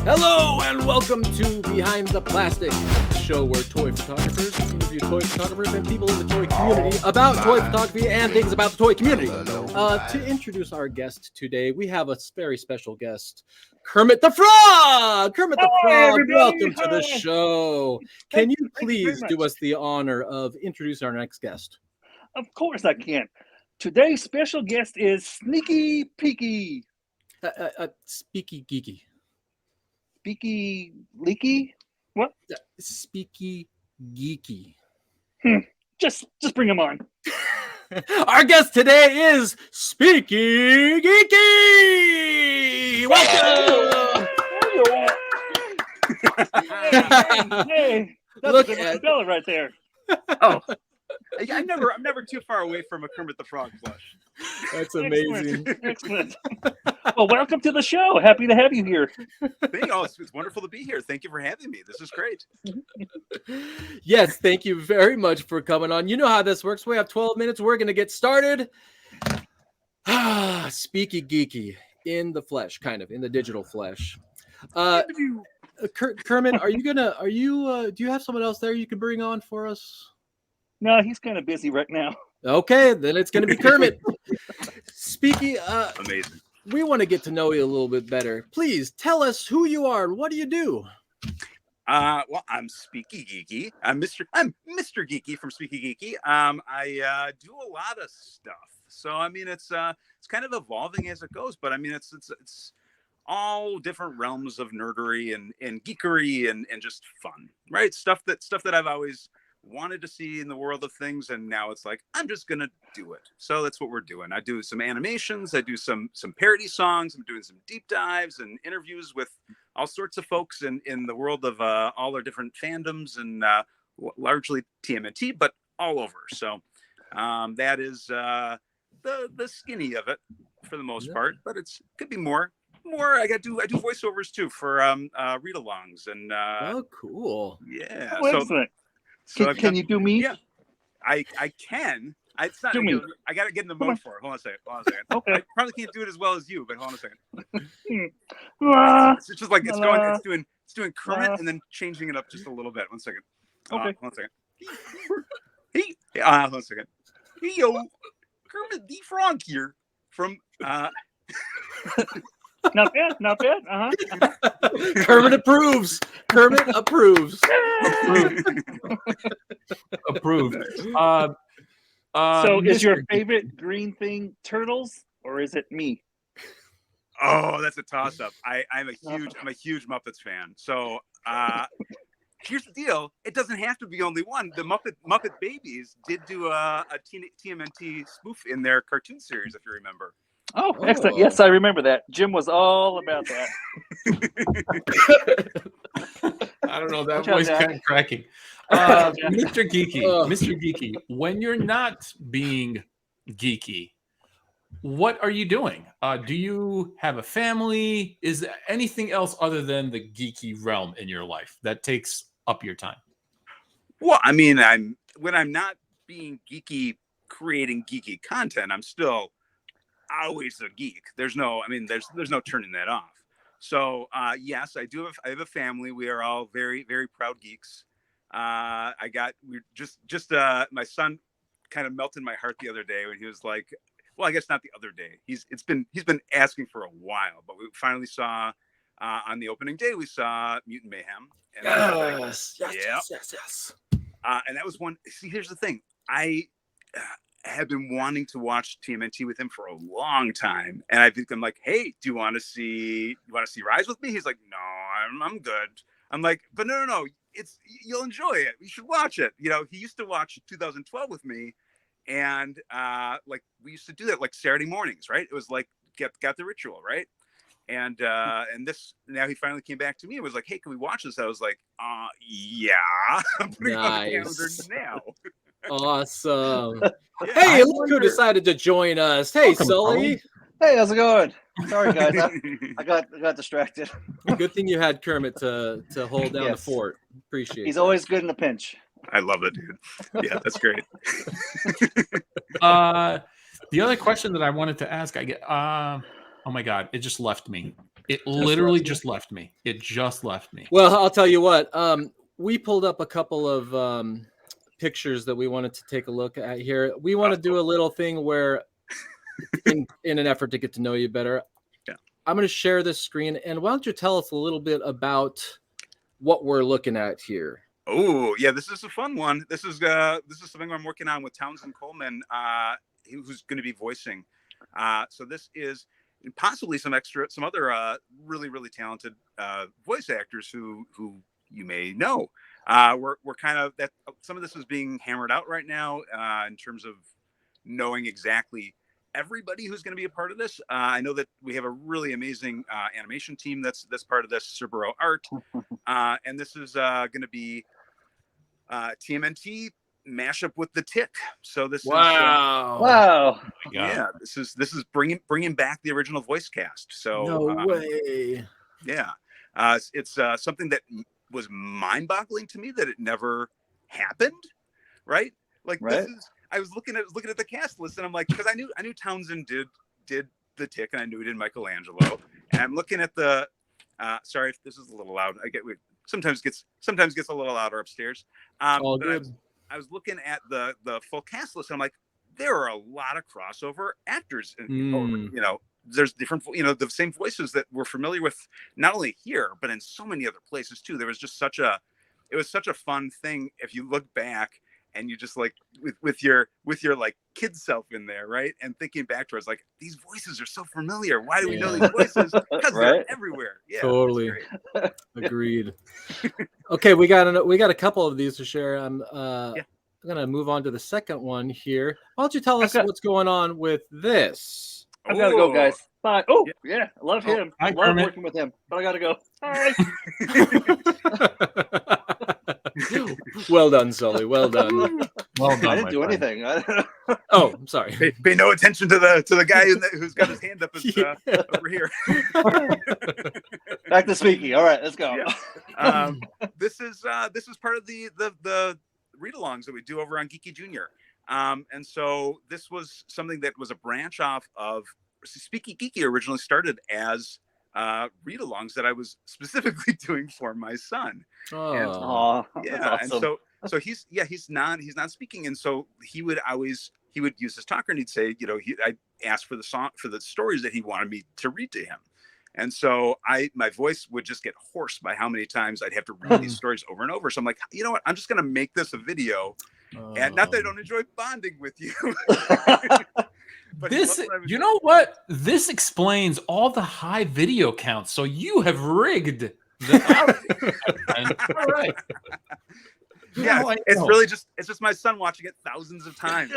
Hello and welcome to Behind the Plastic, the show where toy photographers interview toy photographers and people in the toy community about toy photography and things about the toy community. To introduce our guest today, we have a very special guest, Kermit the Frog! Kermit the Frog, everybody. welcome to Hi. the show. Thank Can you you very please do much. us the honor of introducing our next guest? Of course I can. Today's special guest is Sneaky Peeky. SpeekyGeeky. Speaky Leaky? What? SpeekyGeeky. Just bring him on. Our guest today is SpeekyGeeky. Welcome. Hey, that's Look a good at- fella right there. Oh, I'm never too far away from a Kermit the Frog plush. That's amazing. Excellent. Well, welcome to the show. Happy to have you here. It's wonderful to be here. Thank you for having me. This is great. Yes, thank you very much for coming on. You know how this works. We have 12 minutes. We're going to get started. SpeekyGeeky in the flesh, kind of in the digital flesh. Kermit, do you have someone else there you can bring on for us? No, he's kind of busy right now. Okay, then it's going to be Kermit. Speaky, Amazing. we want to get to know you a little bit better. Please tell us who you are and what do you do? Well, I'm SpeekyGeeky. I'm Mr. Geeky from SpeekyGeeky. I do a lot of stuff. So I mean, it's kind of evolving as it goes. But I mean, it's all different realms of nerdery and geekery and just fun, right? Stuff that I've always wanted to see in the world of things, and now it's like I'm just gonna do it. So that's what we're doing. I do some animations, I do some parody songs, I'm doing some deep dives and interviews with all sorts of folks in the world of all our different fandoms and largely TMNT, but all over. So that is the skinny of it for the most part, but could be more. I do voiceovers too for readalongs and Oh, cool. yeah. Oh, excellent. So Can you do me? Yeah, I can. It's not. Do me. I gotta get in the Come on. mode for it. Hold on a second. Okay. I probably can't do it as well as you, but hold on a second. Ah, It's just like it's doing Kermit and then changing it up just a little bit. 1 second. Okay. 1 second. Hey, hold on a second. Hey, yo, Kermit the Frog here from Not bad. Kermit approves. Kermit approves. Approved. So is your Mr. favorite green thing turtles or is it me? Oh, that's a toss-up. I'm a huge Muppets fan. So here's the deal: it doesn't have to be only one. The Muppet Babies did do a TMNT spoof in their cartoon series, if you remember. Oh, excellent. Yes, I remember that. Jim was all about that. I don't know, that Good job, voice Jack. kind of cracking. Mr. Geeky, Mr. Geeky, when you're not being geeky, what are you doing? Do you have a family? Is there anything else other than the geeky realm in your life that takes up your time? Well, I mean, when I'm not being geeky, creating geeky content, I'm still always a geek. There's no turning that off. So yes, I have a family. We are all very, very proud geeks. My son kind of melted my heart the other day when he was like, well, I guess not the other day. He's been asking for a while, but we finally saw on the opening day, we saw Mutant Mayhem. And Yes. and that was one. See, here's the thing. I have been wanting to watch TMNT with him for a long time, and I'm like, hey, do you want to see Rise with me? He's like, no, I'm good. I'm like, but no, you'll enjoy it. You should watch it. You know, he used to watch 2012 with me, and like we used to do that like Saturday mornings, right? It was like got the ritual, right? And this now he finally came back to me and was like, hey, can we watch this? I was like, yeah, I'm putting it on the calendar now. Awesome. Yeah. Hey, look who decided to join us. Hey, Welcome, Sully. Hey, how's it going? Sorry, guys. I got distracted. Good thing you had Kermit to hold down the Yes. fort. Appreciate He's that. always good in a pinch. I love it, dude. Yeah, that's great. The other question that I wanted to ask, oh my God, it just left me. It literally just left me. It just left me. Well, I'll tell you what. We pulled up a couple of pictures that we wanted to take a look at here. We want to do a little thing where, in an effort to get to know you better, I'm going to share this screen, and why don't you tell us a little bit about what we're looking at here? Oh, yeah, this is a fun one. This is something I'm working on with Townsend Coleman, who's going to be voicing. So this is possibly some other really, really talented voice actors who you may know. We're kind of that. Some of this is being hammered out right now in terms of knowing exactly everybody who's going to be a part of this. I know that we have a really amazing animation team that's part of this, Cerbero Art, and this is going to be TMNT mashup with the Tick. So this Wow. yeah, this is bringing back the original voice cast. So No way. Yeah, it's something that was mind-boggling to me that it never happened. Right? Like Right. this is. I was looking at the cast list, and I'm like, because I knew Townsend did the Tick, and I knew he did Michelangelo, and I'm looking at the. Sorry if this is a little loud. Sometimes gets a little louder upstairs. All but good. I was looking at the full cast list, and I'm like, there are a lot of crossover actors, and there's different, the same voices that we're familiar with, not only here but in so many other places too. There was just such a fun thing if you look back. And you just like with your like kid self in there, right? And thinking back towards like these voices are so familiar. Why do we know these voices? Because they're everywhere. Yeah, Totally. Agreed. Okay, we got a couple of these to share. I'm gonna move on to the second one here. Why don't you tell us what's going on with this? I gotta go, guys. Bye. Oh, yeah, I love him. Hi, Love Kermit. working with him, but I gotta go. Bye. Well done, Sully. Well done. Well done, I didn't do anything. Oh, I'm sorry. Pay no attention to the guy who's got his hand up over here. Back to Speaky. All right, let's go. Yeah. This is part of the read-alongs that we do over on Geeky Junior. And so this was something that was a branch off of SpeekyGeeky. Originally started as read-alongs that I was specifically doing for my son. Oh, Yeah, awesome. and so he's not speaking, and so he would use his talker, and he'd say, I asked for the stories that he wanted me to read to him. And so my voice would just get hoarse by how many times I'd have to read these stories over and over. So I'm like, you know what? I'm just going to make this a video. And not that I don't enjoy bonding with you. But you know what? This explains all the high video counts. So you have rigged all right. Yeah, it's really just my son watching it thousands of times.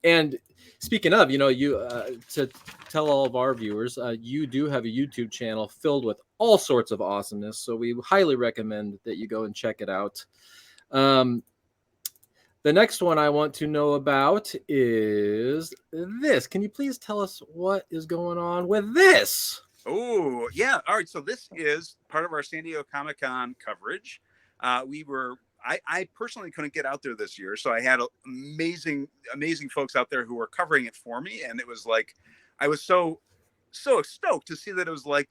And speaking of, you to tell all of our viewers, you do have a YouTube channel filled with all sorts of awesomeness. So we highly recommend that you go and check it out. The next one I want to know about is this. Can you please tell us what is going on with this? Oh, yeah. All right. So this is part of our San Diego ComicCon coverage. I personally couldn't get out there this year, so I had amazing folks out there who were covering it for me, and it was like I was so stoked to see that it was like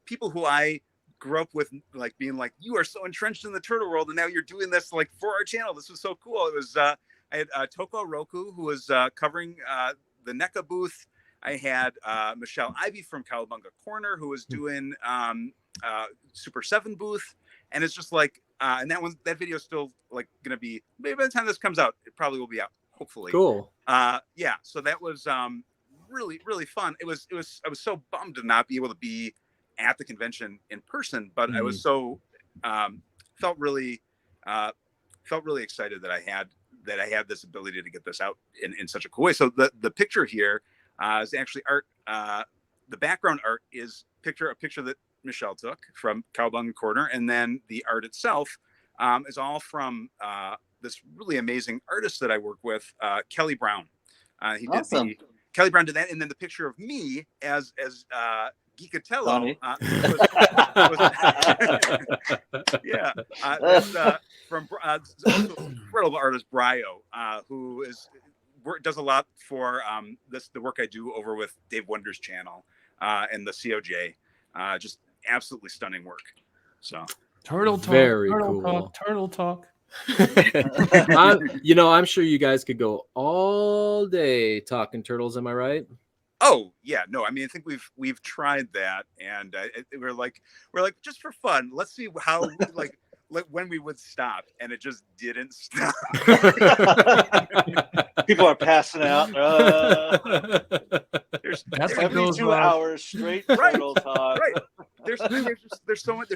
people who I grew up with, like being like, you are so entrenched in the turtle world, and now you're doing this like for our channel. This was so cool. It was I had Toko Roku, who was covering the NECA booth. I had Michelle Ivy from Cowabunga Corner, who was doing Super 7 booth, and it's just like and that video is still like gonna be, maybe by the time this comes out, it probably will be out, hopefully. Cool. Yeah, so that was really, really fun. I was so bummed to not be able to be at the convention in person, but I was so felt really excited that I had this ability to get this out in such a cool way. So the picture here is actually art. The background art is a picture that Michelle took from Cowabunga Corner, and then the art itself is all from this really amazing artist that I work with, Kelly Brown. Kelly Brown did that, and then the picture of me as Geekatello that's from also incredible artist Bryo, who is does a lot for the work I do over with Dave Wonder's channel and the COJ. Just absolutely stunning work. So Turtle talk. Very turtle cool. talk. Turtle talk. I'm sure you guys could go all day talking turtles. Am I right? Oh yeah, no. I mean, I think we've tried that, and we're like just for fun. Let's see how like when we would stop, and it just didn't stop. People are passing out. There's 72 hours straight turtle talk. right. There's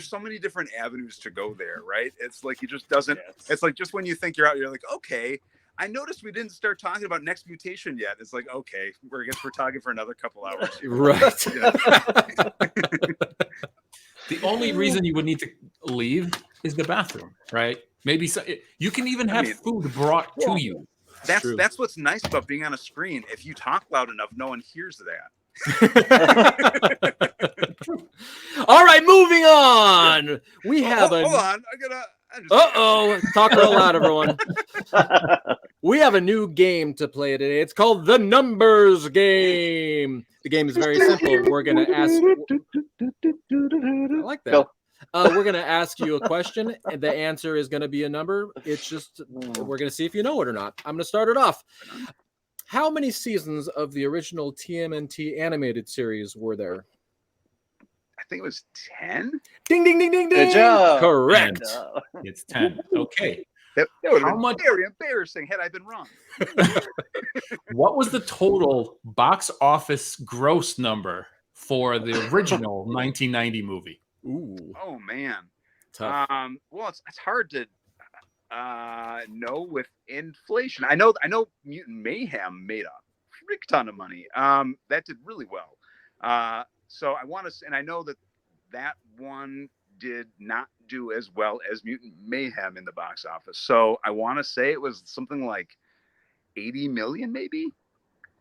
so many different avenues to go there, right? It's like it just doesn't. Yes. It's like just when you think you're out, you're like, okay. I noticed we didn't start talking about Next Mutation yet. It's like, okay, we're talking for another couple hours here. Right. The only reason you would need to leave is the bathroom, right? Maybe you can even have food brought to you. That's what's nice about being on a screen. If you talk loud enough, no one hears that. All right, moving on. We have hold on. Talk real loud, everyone. We have a new game to play today. It's called the Numbers Game. The game is very simple. We're going to ask... I like that. Go. We're going to ask you a question, and the answer is going to be a number. It's just, we're going to see if you know it or not. I'm going to start it off. How many seasons of the original TMNT animated series were there? I think it was 10. Ding, ding, ding, ding, ding. Good job. Correct. It's 10. Okay. That would How have been much- very embarrassing had I been wrong. What was the total box office gross number for the original 1990 movie? Ooh, Oh man. tough. Well, it's hard to know with inflation. I know Mutant Mayhem made a freak ton of money. That did really well. So I want to, and I know that one did not do as well as Mutant Mayhem in the box office. So I want to say it was something like 80 million, maybe.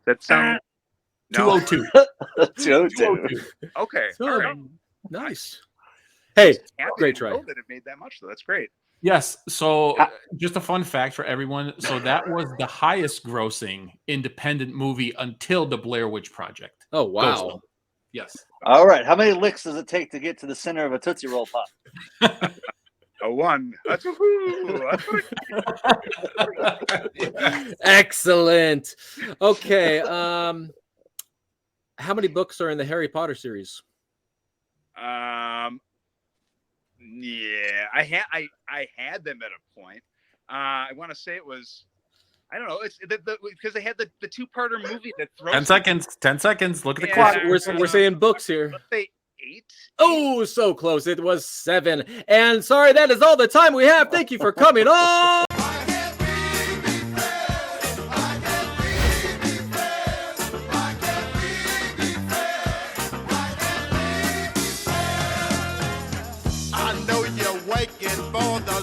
That sounds 202. 202. Okay. So, All right. nice. Hey, Happy great to try. know that it made that much, though. That's great. Yes. So just a fun fact for everyone. So that was the highest grossing independent movie until the Blair Witch Project. Oh, wow. Ghost. Yes. All right. How many licks does it take to get to the center of a Tootsie Roll Pop? A one. A two. Excellent. Okay. How many books are in the Harry Potter series? Yeah, I had them at a point. I want to say it was, I don't know. It's because they had the two-parter movie that throws 10 seconds. 10 seconds. Look at the Yeah. clock. We're saying books here. Let's say 8. Oh, so close. It was 7. And sorry, that is all the time we have. Thank you for coming on. I know you're waiting for the